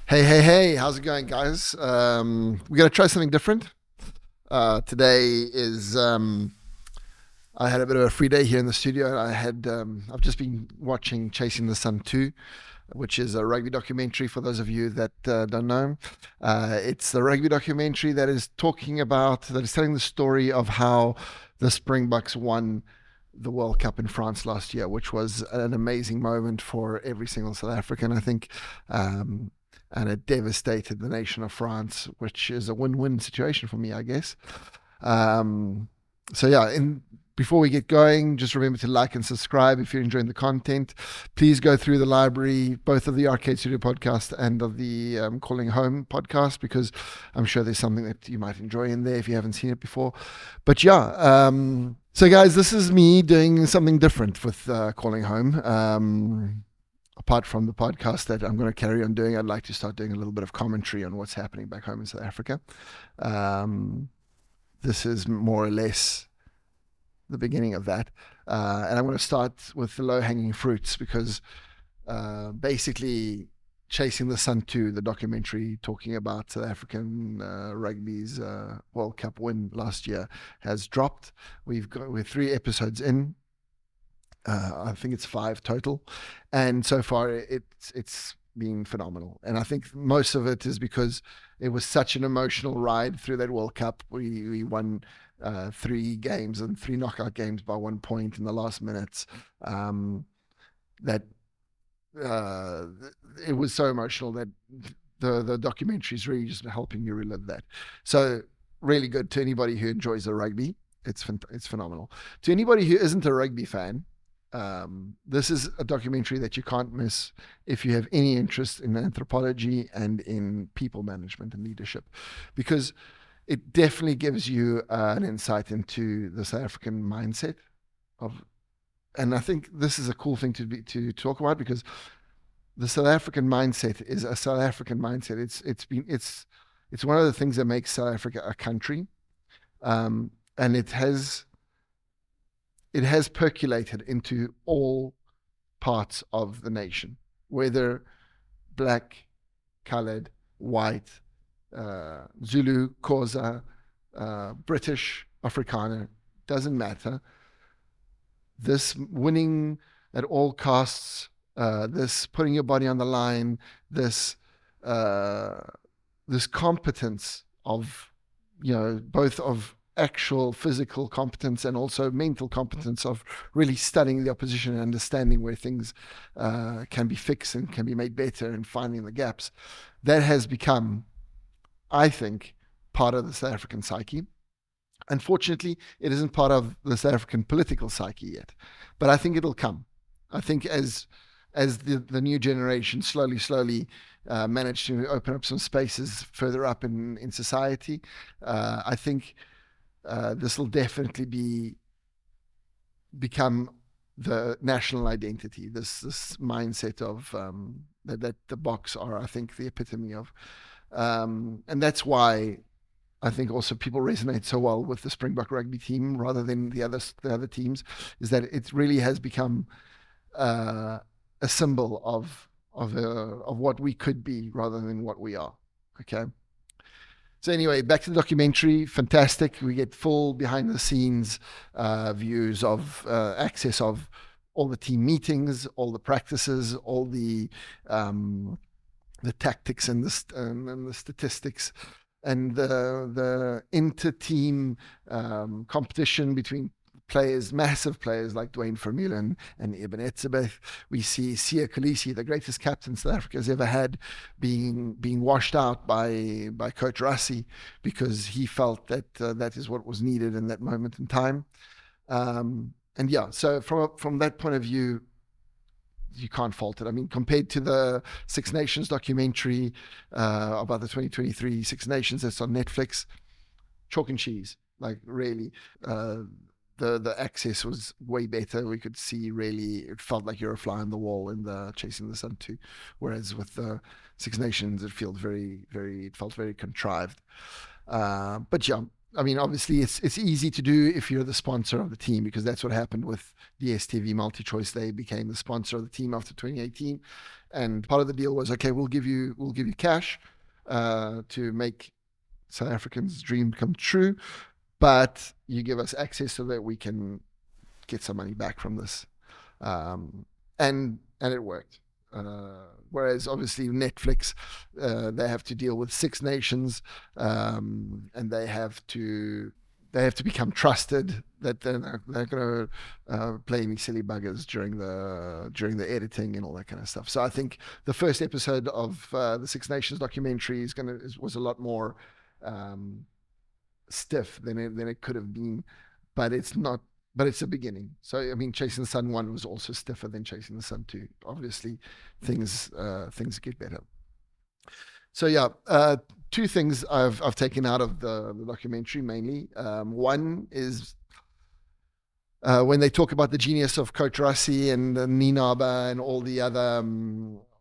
Hey, how's it going, guys? We're going to try something different. Today is, I had a bit of a free day here in the studio. I've just been watching Chasing the Sun 2, which is a rugby documentary for those of you that don't know. It's the rugby documentary that is telling the story of how the Springboks won the World Cup in France last year, which was an amazing moment for every single South African, I think. And it devastated the nation of France, which is a win-win situation for me, I guess. Um, so yeah, before we get going, just remember to like and subscribe if you're enjoying the content. Please go through the library, both of the Arcade Studio podcast and of the Calling Home podcast, because I'm sure there's something that you might enjoy in there if you haven't seen it before. But yeah, so guys, this is me doing something different with Calling Home. Apart from the podcast that I'm going to carry on doing, I'd like to start doing a little bit of commentary on what's happening back home in South Africa. This is more or less the beginning of that. And I'm going to start with the low-hanging fruits because basically Chasing the Sun 2, the documentary talking about South African rugby's World Cup win last year, has dropped. We're 3 episodes in. I think it's 5 total, and so far it's been phenomenal. And I think most of it is because it was such an emotional ride through that World Cup. We won 3 games and 3 knockout games by 1 point in the last minutes. That it was so emotional that the documentary is really just helping you relive that. So really good to anybody who enjoys the rugby. It's phenomenal. To anybody who isn't a rugby fan, this is a documentary that you can't miss if you have any interest in anthropology and in people management and leadership, because it definitely gives you an insight into the South African mindset and I think this is a cool thing to talk about, because the South African mindset is a South African mindset. It's one of the things that makes South Africa a country, and it has percolated into all parts of the nation, whether black, colored, white, Zulu, Xhosa, British, Afrikaner, doesn't matter. This winning at all costs, this putting your body on the line, this competence of, both of actual physical competence and also mental competence of really studying the opposition and understanding where things can be fixed and can be made better and finding the gaps. That has become, I think, part of the South African psyche. Unfortunately, it isn't part of the South African political psyche yet, but I think it'll come. I think as the new generation slowly manage to open up some spaces further up in society, I think this will definitely become the national identity. This mindset of that the Boks are, I think, the epitome of, and that's why I think also people resonate so well with the Springbok rugby team rather than the other teams, is that it really has become a symbol of what we could be rather than what we are. Okay. So anyway, back to the documentary. Fantastic. We get full behind the scenes views of access of all the team meetings, all the practices, all the tactics and the statistics, and the inter-team competition between players, massive players like Dwayne Vermeulen and Eben Etzebeth. We see Siya Kolisi, the greatest captain South Africa has ever had, being washed out by Coach Rassie, because he felt that that is what was needed in that moment in time. And yeah, so from that point of view, you can't fault it. I mean, compared to the Six Nations documentary about the 2023 Six Nations that's on Netflix, chalk and cheese. Like really, the access was way better. We could see really, it felt like you're a fly on the wall in the Chasing the Sun 2. Whereas with the Six Nations, it felt very contrived. But yeah, I mean, obviously, it's easy to do if you're the sponsor of the team, because that's what happened with the STV MultiChoice. They became the sponsor of the team after 2018, and part of the deal was, okay, we'll give you cash to make South Africans' dream come true, but you give us access so that we can get some money back from this, and it worked. Whereas obviously Netflix, they have to deal with 6 nations, and they have to become trusted that they're going to play any silly buggers during the editing and all that kind of stuff. So I think the first episode of the 6 Nations documentary was a lot more stiff than it could have been, but it's not. But it's a beginning. So, I mean, Chasing the Sun 1 was also stiffer than Chasing the Sun 2. Obviously, things get better. So, yeah, 2 things I've taken out of the documentary mainly. One is when they talk about the genius of Coach Rassie and Ninaba and all the other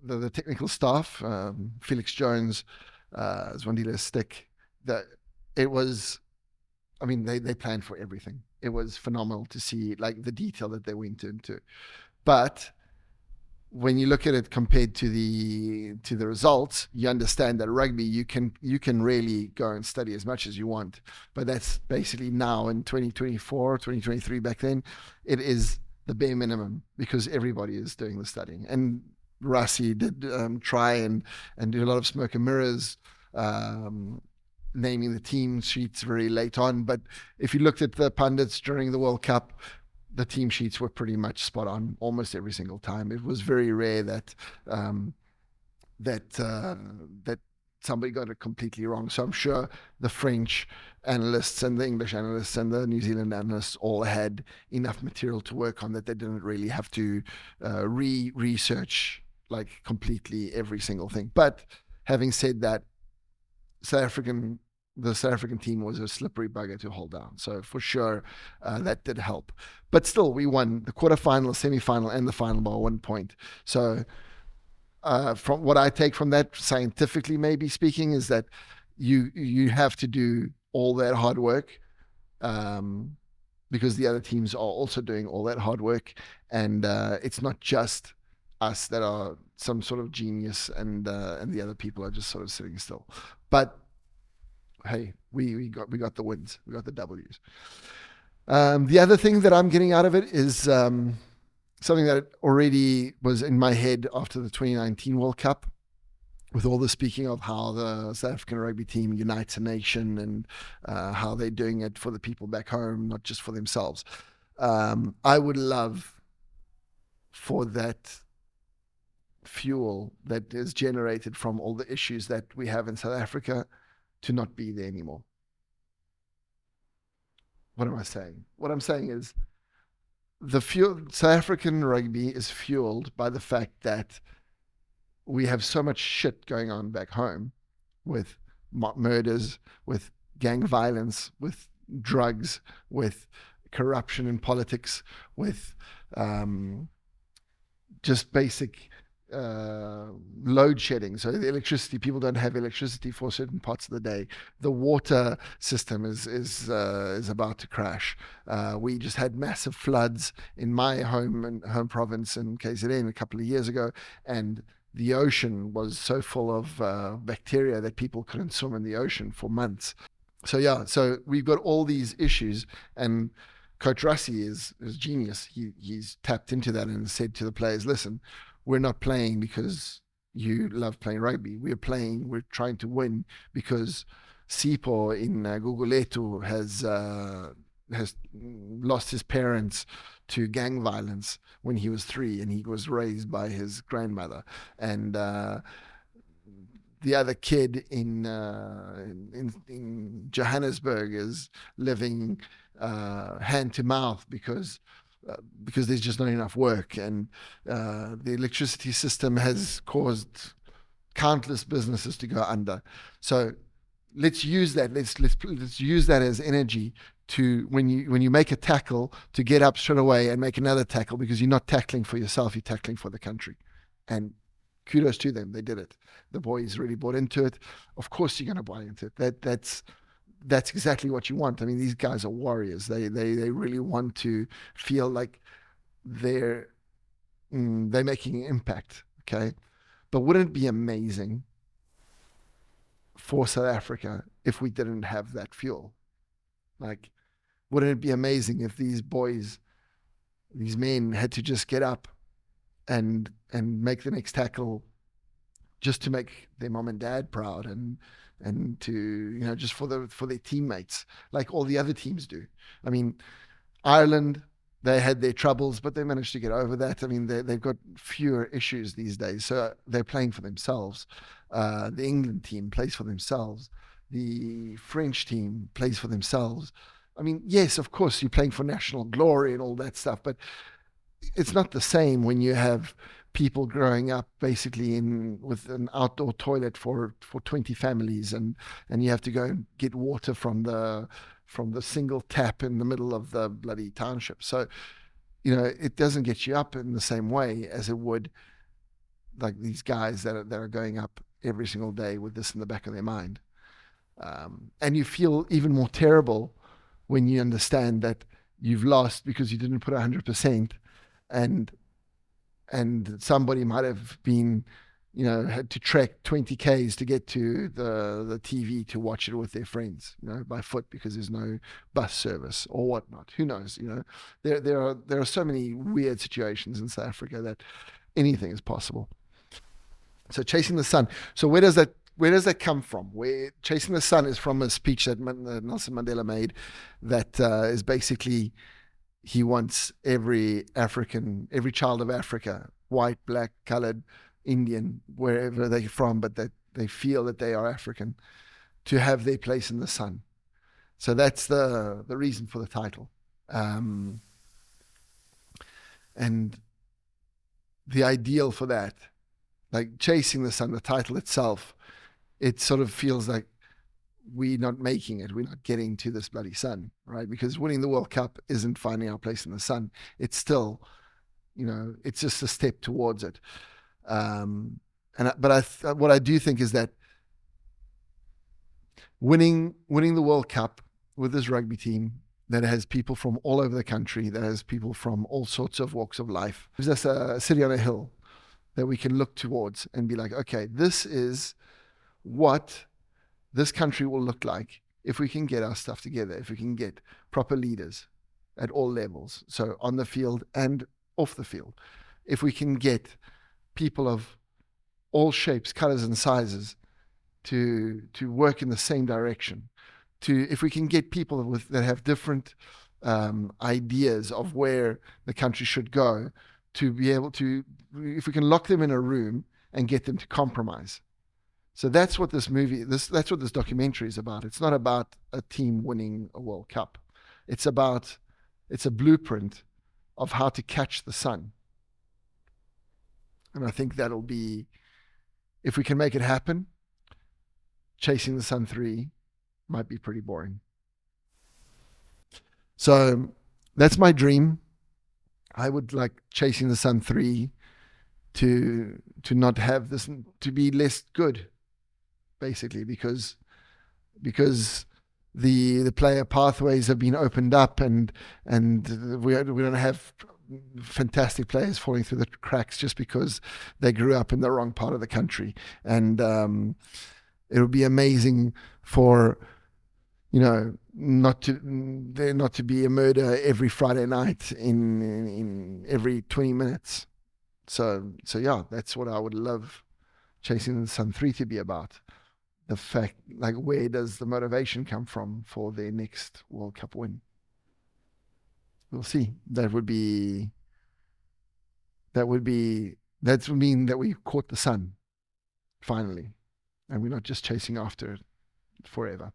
the technical staff, Felix Jones, Zwandile Stick, that it was, I mean, they planned for everything. It was phenomenal to see, like, the detail that they went into. But when you look at it compared to the results, you understand that rugby, you can really go and study as much as you want. But that's basically now in 2024, 2023, back then, it is the bare minimum, because everybody is doing the studying. And Rassie did try and do a lot of smoke and mirrors, naming the team sheets very late on. But if you looked at the pundits during the World Cup, the team sheets were pretty much spot on almost every single time. It was very rare that somebody got it completely wrong. So I'm sure the French analysts and the English analysts and the New Zealand analysts all had enough material to work on, that they didn't really have to research like completely every single thing. But having said that, the South African team was a slippery bugger to hold down. So for sure, that did help. But still, we won the quarterfinal, semi-final, and the final by 1 point. So from what I take from that, scientifically maybe speaking, is that you have to do all that hard work, because the other teams are also doing all that hard work. And it's not just us that are some sort of genius, and the other people are just sort of sitting still. But hey, we got the wins, we got the W's. The other thing that I'm getting out of it is something that already was in my head after the 2019 World Cup, with all the speaking of how the South African rugby team unites a nation, and how they're doing it for the people back home, not just for themselves. I would love for that fuel that is generated from all the issues that we have in South Africa to not be there anymore. What am I saying? What I'm saying is South African rugby is fueled by the fact that we have so much shit going on back home, with murders, with gang violence, with drugs, with corruption in politics, with just basic load shedding. So the electricity, people don't have electricity for certain parts of the day. The water system is about to crash. We just had massive floods in my home province in KZN a couple of years ago, and the ocean was so full of bacteria that people couldn't swim in the ocean for months. So yeah, so we've got all these issues, and Coach Rassie is genius. He's tapped into that and said to the players, listen, we're not playing because you love playing rugby. We're trying to win because Sipho in Gugulethu has lost his parents to gang violence when he was 3, and he was raised by his grandmother. And the other kid in Johannesburg is living hand to mouth because there's just not enough work, and the electricity system has caused countless businesses to go under. So let's use that. Let's use that as energy to, when you make a tackle, to get up straight away and make another tackle, because you're not tackling for yourself, you're tackling for the country. And kudos to them, they did it. The boys really bought into it. Of course you're going to buy into it. that's exactly what you want. I mean, these guys are warriors. They really want to feel like they're they're making an impact. Okay, but wouldn't it be amazing for South Africa if we didn't have that fuel? Like, wouldn't it be amazing if these boys, these men, had to just get up and make the next tackle just to make their mom and dad proud, and to, just for their teammates, like all the other teams do. I mean, Ireland, they had their troubles, but they managed to get over that. I mean, they've got fewer issues these days, so they're playing for themselves. The England team plays for themselves. The French team plays for themselves. I mean, yes, of course, you're playing for national glory and all that stuff, but it's not the same when you have people growing up basically in with an outdoor toilet for 20 families, and you have to go and get water from the single tap in the middle of the bloody township. So, it doesn't get you up in the same way as it would like these guys that are going up every single day with this in the back of their mind. And you feel even more terrible when you understand that you've lost because you didn't put 100%, and somebody might have been, had to trek 20 Ks to get to the TV to watch it with their friends, by foot, because there's no bus service or whatnot. Who knows? There are so many weird situations in South Africa that anything is possible. So chasing the sun. So where does that come from? Where chasing the sun is from a speech that Nelson Mandela made, that is basically, he wants every child of Africa, white, black, colored, Indian, wherever they're from, but that they feel that they are African, to have their place in the sun. So that's the reason for the title. And the ideal for that, like chasing the sun, the title itself, it sort of feels like we're not making it. We're not getting to this bloody sun, right? Because winning the World Cup isn't finding our place in the sun. It's still, it's just a step towards it. What I do think is that winning the World Cup with this rugby team that has people from all over the country, that has people from all sorts of walks of life, gives us a city on a hill that we can look towards and be like, okay, this is what this country will look like if we can get our stuff together, if we can get proper leaders at all levels, so on the field and off the field, if we can get people of all shapes, colors, and sizes to work in the same direction, if we can get people that have different ideas of where the country should go, to be able to, if we can lock them in a room and get them to compromise. So that's what that's what this documentary is about. It's not about a team winning a World Cup. It's a blueprint of how to catch the sun. And I think that'll be, if we can make it happen, Chasing the Sun 3 might be pretty boring. So that's my dream. I would like Chasing the Sun 3 to not have this, to be less good, basically, because the player pathways have been opened up, and we don't have fantastic players falling through the cracks just because they grew up in the wrong part of the country. And it would be amazing for not to be a murder every Friday night in every 20 minutes. So yeah, that's what I would love Chasing the Sun 3 to be about. The fact, like, where does the motivation come from for their next World Cup win? We'll see. That would mean that we caught the sun finally, and we're not just chasing after it forever.